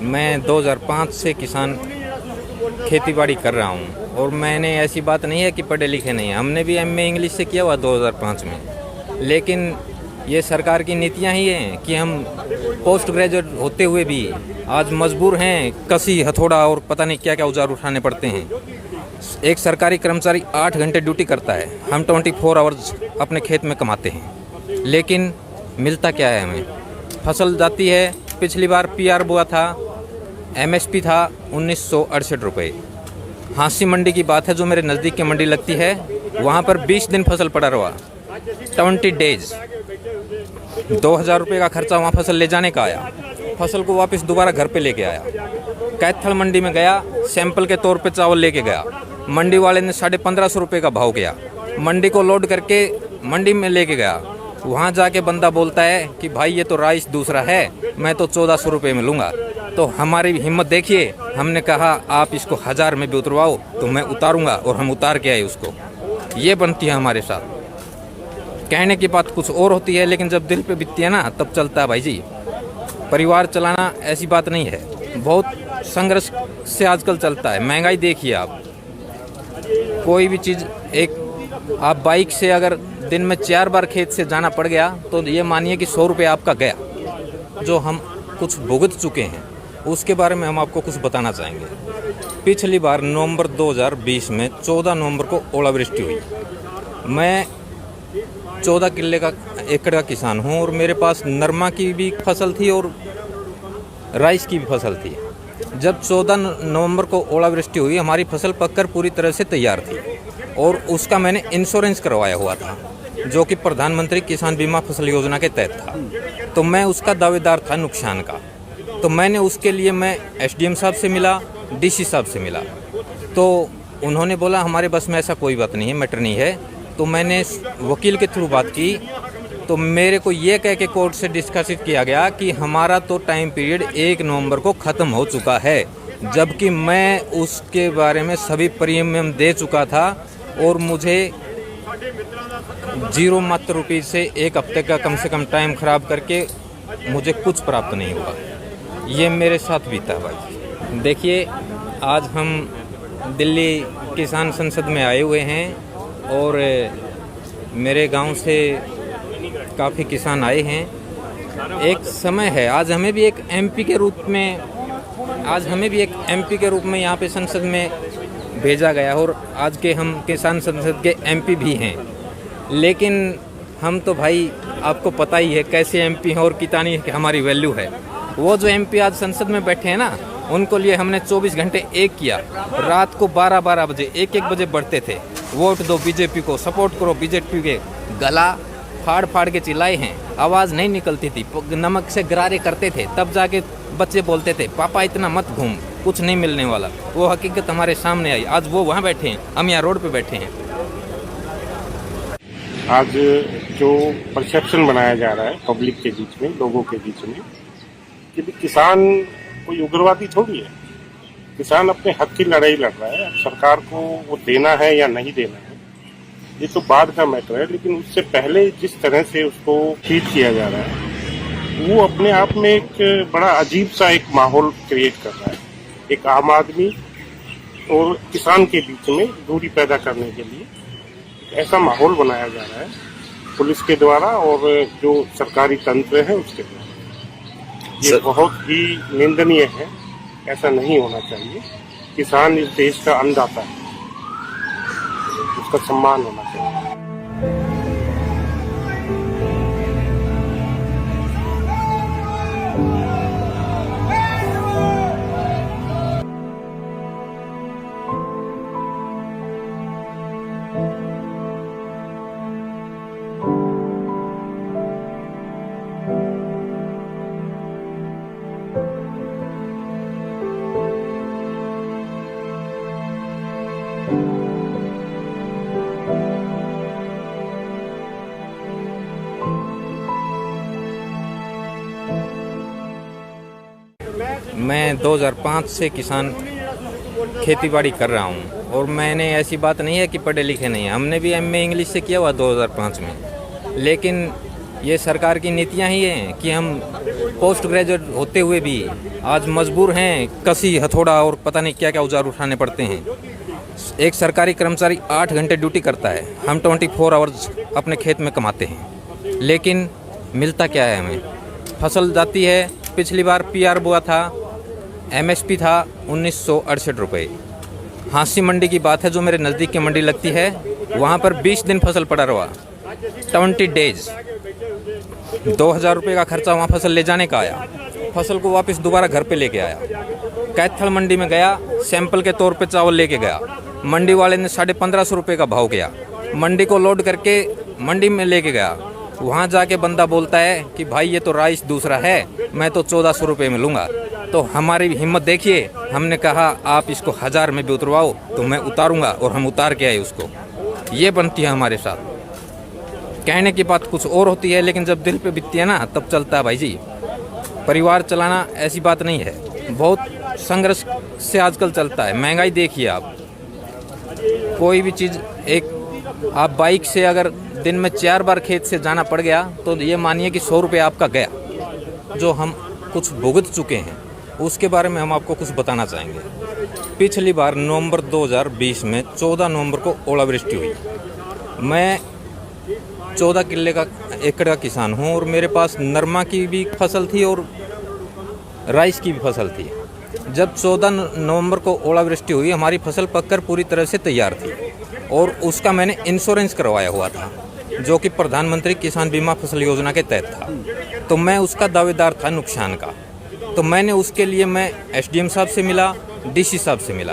मैं 2005 से किसान खेतीबाड़ी कर रहा हूँ और मैंने ऐसी बात नहीं है कि पढ़े लिखे नहीं हैं। हमने भी एमए इंग्लिश से किया हुआ 2005 में, लेकिन ये सरकार की नीतियाँ ही हैं कि हम पोस्ट ग्रेजुएट होते हुए भी आज मजबूर हैं, कसी हथौड़ा और पता नहीं क्या क्या औजार उठाने पड़ते हैं। एक सरकारी कर्मचारी 8 घंटे ड्यूटी करता है, हम 24 आवर्स अपने खेत में कमाते हैं, लेकिन मिलता क्या है हमें? फसल जाती है, पिछली बार पीआर बोआ था, एमएसपी था 1968 रुपये। हाँसी मंडी की बात है जो मेरे नज़दीक की मंडी लगती है, वहाँ पर 20 दिन फसल पड़ा रहा, 20 डेज, 2000 रुपये का खर्चा वहाँ फसल ले जाने का आया। फसल को वापस दोबारा घर पे लेके आया। कैथल मंडी में गया, सैंपल के तौर पे चावल लेके गया, मंडी वाले ने 1550 रुपये का भाव किया। मंडी को लोड करके मंडी में लेके गया, वहाँ जाके बंदा बोलता है कि भाई ये तो राइस दूसरा है, मैं तो 1400 रुपये में लूँगा। तो हमारी हिम्मत देखिए, हमने कहा आप इसको 1000 में भी उतरवाओ तो मैं उतारूँगा, और हम उतार के आए उसको। ये बनती है हमारे साथ। कहने की बात कुछ और होती है, लेकिन जब दिल पे बीतती है ना तब चलता है भाई जी। परिवार चलाना ऐसी बात नहीं है, बहुत संघर्ष से आजकल चलता है। महंगाई देखिए आप, कोई भी चीज़, एक आप बाइक से अगर दिन में 4 बार खेत से जाना पड़ गया तो ये मानिए कि 100 रुपये आपका गया, जो हम कुछ भुगत चुके हैं। उसके बारे में हम आपको कुछ बताना चाहेंगे। पिछली बार नवंबर 2020 में 14 नवंबर को ओलावृष्टि हुई। मैं 14 किले का एकड़ का किसान हूँ और मेरे पास नरमा की भी फसल थी और राइस की भी फसल थी। जब 14 नवंबर को ओलावृष्टि हुई, हमारी फसल पककर पूरी तरह से तैयार थी और उसका मैंने इंश्योरेंस करवाया हुआ था, जो कि प्रधानमंत्री किसान बीमा फसल योजना के तहत था। तो मैं उसका दावेदार था नुकसान का। तो मैंने उसके लिए मैं एसडीएम साहब से मिला, डीसी साहब से मिला, तो उन्होंने बोला हमारे बस में ऐसा कोई बात नहीं है, मैटर नहीं है। तो मैंने वकील के थ्रू बात की, तो मेरे को ये कह के कोर्ट से डिस्कसित किया गया कि हमारा तो टाइम पीरियड 1 नवंबर को ख़त्म हो चुका है, जबकि मैं उसके बारे में सभी प्रीमियम दे चुका था और मुझे 0 मात्र रुपये से 1 हफ्ते का कम से कम टाइम ख़राब करके मुझे कुछ प्राप्त नहीं हुआ। ये मेरे साथ बीता भाई। देखिए, आज हम दिल्ली किसान संसद में आए हुए हैं और मेरे गांव से काफ़ी किसान आए हैं। एक समय है, आज हमें भी एक एमपी के रूप में यहाँ पे संसद में भेजा गया और आज के हम किसान संसद के एमपी भी हैं। लेकिन हम तो भाई आपको पता ही है कैसे एमपी हैं और कितनी हमारी वैल्यू है। वो जो एमपी आज संसद में बैठे हैं ना, उनको लिए हमने 24 घंटे एक किया। रात को 12-12 बजे, 1-1 बजे बढ़ते थे, वोट दो बीजेपी को, सपोर्ट करो बीजेपी के। गला फाड़ के चिल्लाए हैं, आवाज़ नहीं निकलती थी, नमक से गरारे करते थे। तब जाके बच्चे बोलते थे पापा इतना मत घूम, कुछ नहीं मिलने वाला। वो हकीकत हमारे सामने आई। आज वो वहाँ बैठे हैं, हम यहाँ रोड पे बैठे हैं। आज जो परसेप्शन बनाया जा रहा है पब्लिक के बीच में, लोगों के बीच में, कि किसान कोई उग्रवादी थोड़ी है। किसान अपने हक की लड़ाई लड़ रहा है। अब सरकार को वो देना है या नहीं देना है, ये तो बाद का मैटर है। लेकिन उससे पहले जिस तरह से उसको ट्रीट किया जा रहा है, वो अपने आप में एक बड़ा अजीब सा एक माहौल क्रिएट कर रहा है। एक आम आदमी और किसान के बीच में दूरी पैदा करने के लिए ऐसा माहौल बनाया जा रहा है पुलिस के द्वारा और जो सरकारी तंत्र है उसके द्वारा। ये बहुत ही निंदनीय है, ऐसा नहीं होना चाहिए। किसान इस देश का अन्नदाता है, उसका सम्मान होना चाहिए। मैं 2005 से किसान खेती बाड़ी कर रहा हूँ और मैंने ऐसी बात नहीं है कि पढ़े लिखे नहीं हैं। हमने भी एमए इंग्लिश से किया हुआ 2005 में, लेकिन ये सरकार की नीतियाँ ही हैं कि हम पोस्ट ग्रेजुएट होते हुए भी आज मजबूर हैं कसी हथौड़ा और पता नहीं क्या क्या औजार उठाने पड़ते हैं। एक सरकारी कर्मचारी 8 घंटे ड्यूटी करता है, हम 24 आवर्स अपने खेत में कमाते हैं, लेकिन मिलता क्या है हमें? फसल जाती है, पिछली बार पीआर बोआ था, एमएसपी था 1968 रुपये। हाँसी मंडी की बात है जो मेरे नज़दीक की मंडी लगती है, वहाँ पर 20 दिन फसल पड़ा रहा, 20 डेज, 2000 रुपये का खर्चा वहाँ फसल ले जाने का आया। फसल को वापस दोबारा घर पे लेके आया। कैथल मंडी में गया, सैंपल के तौर पे चावल लेके गया, मंडी वाले ने 1550 रुपये का भाव किया। मंडी को लोड करके मंडी में लेके गया, वहाँ जाके बंदा बोलता है कि भाई ये तो राइस दूसरा है, मैं तो 1400 रुपये में लूँगा। तो हमारी हिम्मत देखिए, हमने कहा आप इसको 1000 में भी उतरवाओ तो मैं उतारूँगा, और हम उतार के आए उसको। ये बनती है हमारे साथ। कहने की बात कुछ और होती है, लेकिन जब दिल पे बीतती है ना तब चलता है भाई जी। परिवार चलाना ऐसी बात नहीं है, बहुत संघर्ष से आजकल चलता है। महंगाई देखिए आप, कोई भी चीज़, एक आप बाइक से अगर दिन में 4 बार खेत से जाना पड़ गया तो ये मानिए कि 100 रुपये आपका गया। जो हम कुछ भुगत चुके हैं उसके बारे में हम आपको कुछ बताना चाहेंगे। पिछली बार नवंबर 2020 में 14 नवंबर को ओलावृष्टि हुई। मैं 14 किले का एकड़ का किसान हूँ और मेरे पास नरमा की भी फसल थी और राइस की भी फसल थी। जब 14 नवंबर को ओलावृष्टि हुई, हमारी फसल पककर पूरी तरह से तैयार थी और उसका मैंने इंश्योरेंस करवाया हुआ था, जो कि प्रधानमंत्री किसान बीमा फसल योजना के तहत था। तो मैं उसका दावेदार था नुकसान का। तो मैंने उसके लिए मैं एसडीएम साहब से मिला, डीसी साहब से मिला,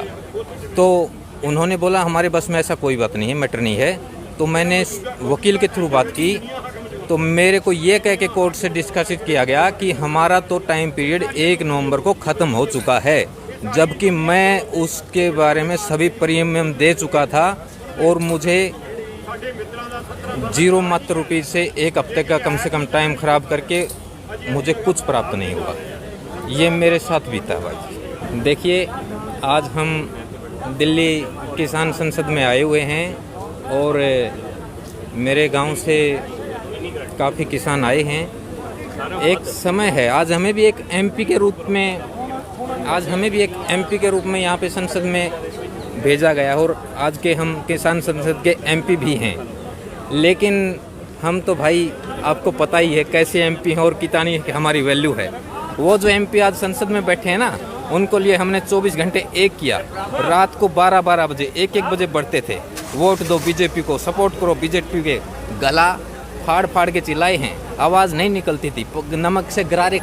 तो उन्होंने बोला हमारे बस में ऐसा कोई बात नहीं है, मैटर नहीं है। तो मैंने वकील के थ्रू बात की, तो मेरे को ये कह के कोर्ट से डिस्कसित किया गया कि हमारा तो टाइम पीरियड 1 नवंबर को ख़त्म हो चुका है, जबकि मैं उसके बारे में सभी प्रीमियम दे चुका था और मुझे 0 मात्र रुपये से 1 हफ्ते का कम से कम टाइम ख़राब करके मुझे कुछ प्राप्त नहीं हुआ। ये मेरे साथ बीता भाई। देखिए, आज हम दिल्ली किसान संसद में आए हुए हैं और मेरे गांव से काफ़ी किसान आए हैं। एक समय है, आज हमें भी एक एमपी के रूप में यहाँ पे संसद में भेजा गया और आज के हम किसान संसद के एमपी भी हैं। लेकिन हम तो भाई आपको पता ही है कैसे एमपी हैं और कितनी हमारी वैल्यू है। वो जो एमपी आज संसद में बैठे हैं ना, उनको लिए हमने 24 घंटे एक किया। रात को 12-12 बजे 1-1 बजे बढ़ते थे, वोट दो बीजेपी को, सपोर्ट करो बीजेपी के। गला फाड़ फाड़ के चिल्लाए हैं, आवाज़ नहीं निकलती थी, नमक से गरारे